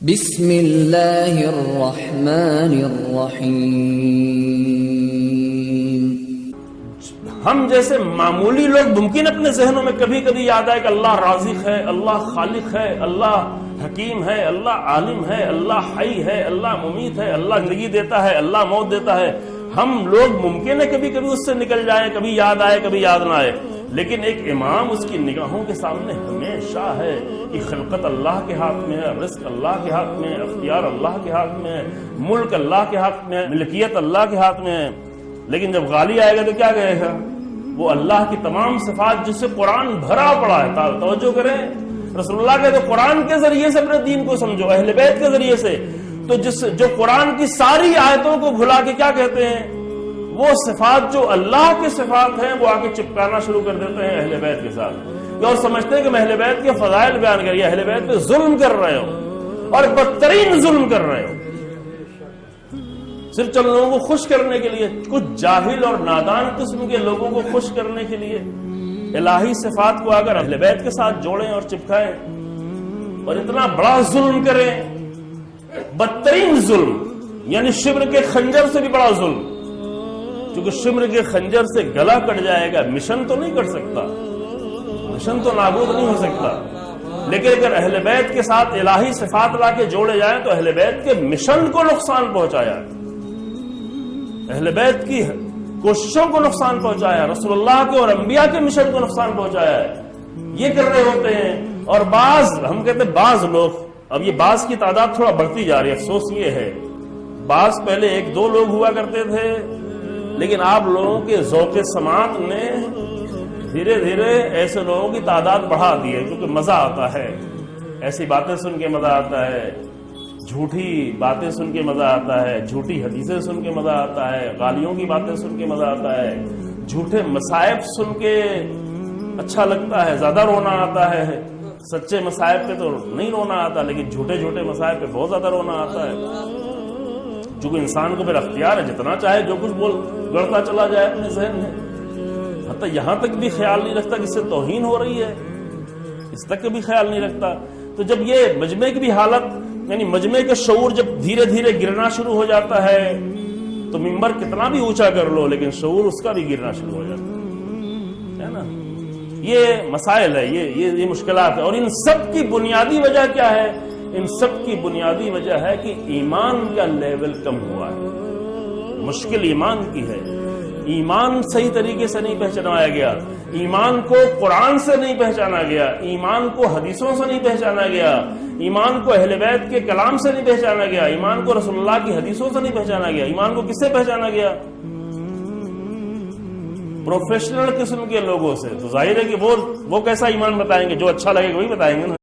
بسم اللہ الرحمن الرحیم۔ ہم جیسے معمولی لوگ ممکن اپنے ذہنوں میں کبھی کبھی یاد آئے کہ اللہ رازق ہے، اللہ خالق ہے، اللہ حکیم ہے، اللہ عالم ہے، اللہ حی ہے، اللہ ممیت ہے، اللہ زندگی دیتا ہے، اللہ موت دیتا ہے۔ ہم لوگ ممکن ہے کبھی کبھی اس سے نکل جائیں، کبھی یاد آئے کبھی یاد نہ آئے، لیکن ایک امام اس کی نگاہوں کے سامنے ہمیشہ ہے کہ خلقت اللہ کے ہاتھ میں ہے، رزق اللہ کے ہاتھ میں ہے، اختیار اللہ کے ہاتھ میں ہے، ملک اللہ کے ہاتھ میں ہے، ملکیت اللہ کے ہاتھ میں ہے۔ لیکن جب غالی آئے گا تو کیا کہے گا؟ وہ اللہ کی تمام صفات جس سے قرآن بھرا پڑا ہے، توجہ کریں، رسول اللہ کے تو قرآن کے ذریعے سے اپنے دین کو سمجھو، اہل بیت کے ذریعے سے، تو جو قرآن کی ساری آیتوں کو بھلا کے کیا کہتے ہیں؟ وہ صفات جو اللہ کی صفات ہیں وہ آ کے چپکانا شروع کر دیتے ہیں اہل بیت کے ساتھ، اور سمجھتے ہیں کہ اہل بیت کے فضائل بیان کریے، اہل بیت پہ ظلم کر رہے ہو اور بدترین ظلم کر رہے ہو، صرف چند لوگوں کو خوش کرنے کے لیے، کچھ جاہل اور نادان قسم کے لوگوں کو خوش کرنے کے لیے الہی صفات کو اگر اہل بیت کے ساتھ جوڑیں اور چپکائیں اور اتنا بڑا ظلم کریں، بدترین ظلم، یعنی شبر کے خنجر سے بھی بڑا ظلم، کیونکہ شمر کے خنجر سے گلا کٹ جائے گا، مشن تو نہیں کر سکتا، مشن تو نابود نہیں ہو سکتا، لیکن اگر اہل بیت کے ساتھ الہی صفات لا کے جوڑے جائیں تو اہل بیت کے مشن کو نقصان پہنچایا، اہل بیت کی کوششوں کو نقصان پہنچایا، رسول اللہ کے اور انبیاء کے مشن کو نقصان پہنچایا ہے، یہ کر رہے ہوتے ہیں۔ اور بعض، ہم کہتے ہیں بعض لوگ، اب یہ بعض کی تعداد تھوڑا بڑھتی جا رہی ہے، افسوس یہ ہے، بعض پہلے ایک دو لوگ ہوا کرتے تھے، لیکن آپ لوگوں کے ذوق سماعت نے دھیرے دھیرے ایسے لوگوں کی تعداد بڑھا دی ہے، کیونکہ مزہ آتا ہے، ایسی باتیں سن کے مزہ آتا ہے، جھوٹی باتیں سن کے مزہ آتا ہے، جھوٹی حدیثیں سن کے مزہ آتا ہے، غالیوں کی باتیں سن کے مزہ آتا ہے، جھوٹے مصائب سن کے اچھا لگتا ہے، زیادہ رونا آتا ہے، سچے مصائب پہ تو نہیں رونا آتا، لیکن جھوٹے مصائب پہ بہت زیادہ رونا آتا ہے، چونکہ انسان کو پھر اختیار ہے، جتنا چاہے جو کچھ بول گڑتا چلا جائے اپنے ذہن میں، حتی یہاں تک بھی خیال نہیں رکھتا کہ اس سے توہین ہو رہی ہے، اس تک بھی خیال نہیں رکھتا۔ تو جب یہ مجمع کی بھی حالت، یعنی مجمع کا شعور جب دھیرے دھیرے گرنا شروع ہو جاتا ہے تو ممبر کتنا بھی اونچا کر لو لیکن شعور اس کا بھی گرنا شروع ہو جاتا ہے نا۔ یہ مسائل ہے، یہ مشکلات ہے، اور ان سب کی بنیادی وجہ کیا ہے؟ ان سب کی بنیادی وجہ ہے کہ ایمان کا لیول کم ہوا ہے، مشکل ایمان کی ہے، ایمان صحیح طریقے سے نہیں پہچانایا گیا، ایمان کو قرآن سے نہیں پہچانا گیا، ایمان کو حدیثوں سے نہیں پہچانا گیا، ایمان کو اہل بیت کے کلام سے نہیں پہچانا گیا، ایمان کو رسول اللہ کی حدیثوں سے نہیں پہچانا گیا، ایمان کو کس سے پہچانا گیا؟ پروفیشنل قسم کے لوگوں سے۔ تو ظاہر ہے کہ وہ کیسا ایمان بتائیں گے؟ جو اچھا لگے گا وہی بتائیں گے نا،